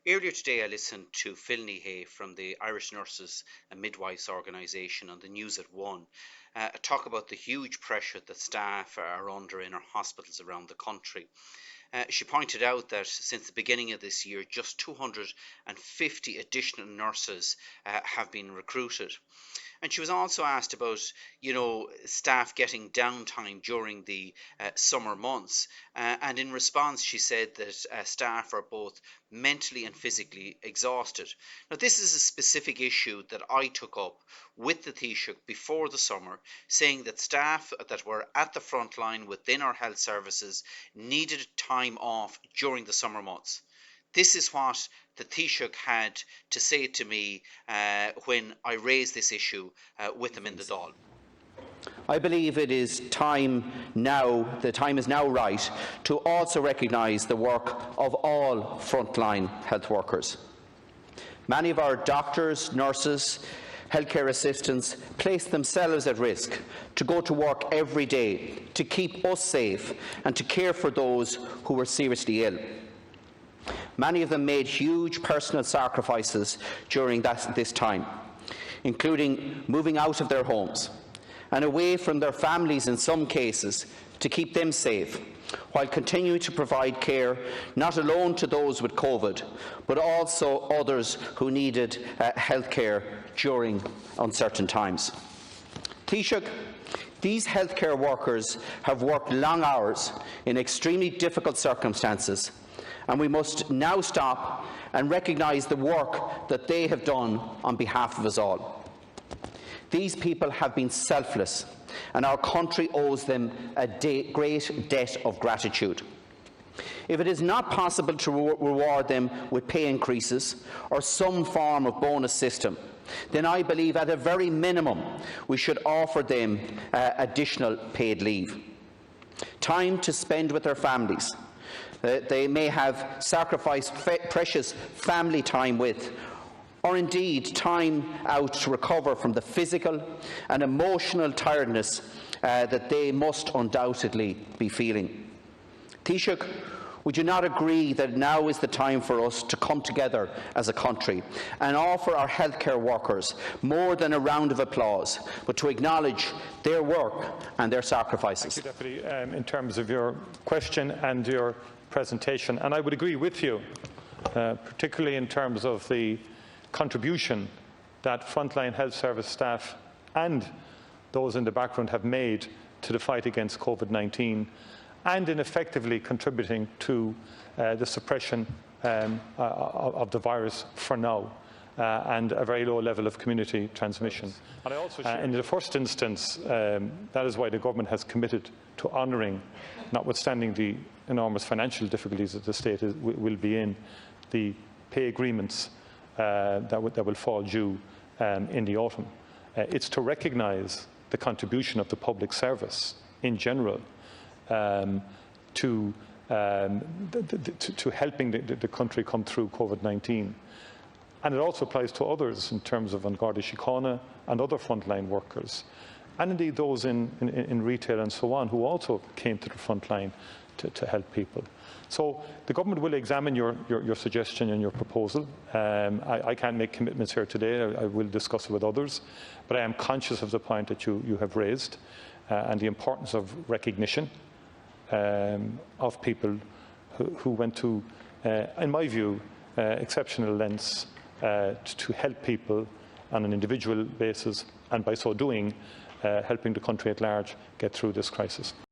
Earlier today, I listened to Phil Hay from the Irish Nurses and Midwives Organisation on the News at One talk about the huge pressure that staff are under in our hospitals around the country. She pointed out that since the beginning of this year, just 250 additional nurses have been recruited. And she was also asked about, staff getting downtime during the summer months. And in response, she said that staff are both mentally and physically exhausted. Now, this is a specific issue that I took up with the Taoiseach before the summer, saying that staff that were at the front line within our health services needed time off during the summer months. This is what the Taoiseach had to say to me when I raised this issue with him in the Dáil. I believe it is time now, the time is now right, to also recognise the work of all frontline health workers. Many of our doctors, nurses, healthcare assistants place themselves at risk to go to work every day to keep us safe and to care for those who are seriously ill. Many of them made huge personal sacrifices during this time, including moving out of their homes and away from their families in some cases to keep them safe, while continuing to provide care not alone to those with COVID, but also others who needed health care during uncertain times. Taoiseach, these healthcare workers have worked long hours in extremely difficult circumstances, and we must now stop and recognise the work that they have done on behalf of us all. These people have been selfless, and our country owes them a great debt of gratitude. If it is not possible to reward them with pay increases or some form of bonus system, then I believe at a very minimum we should offer them additional paid leave. Time to spend with their families. They may have sacrificed precious family time with, or indeed time out to recover from the physical and emotional tiredness that they must undoubtedly be feeling. Taoiseach, would you not agree that now is the time for us to come together as a country and offer our healthcare workers more than a round of applause, but to acknowledge their work and their sacrifices? Thank you, Deputy, in terms of your question and your presentation, and I would agree with you, particularly in terms of the contribution that frontline health service staff and those in the background have made to the fight against COVID-19 and in effectively contributing to the suppression of the virus for now and a very low level of community transmission. In the first instance, that is why the government has committed to honouring, notwithstanding the enormous financial difficulties that the state will be in, the pay agreements that will fall due in the autumn. It's to recognise the contribution of the public service in general to helping the country come through COVID-19. And it also applies to others in terms of An Garda Síochána and other frontline workers, and indeed those in retail and so on, who also came to the front line to help people. So the government will examine your suggestion and your proposal. I can't make commitments here today. I will discuss it with others, but I am conscious of the point that you have raised and the importance of recognition of people who went to, in my view, exceptional lengths to help people on an individual basis, and by so doing, helping the country at large get through this crisis.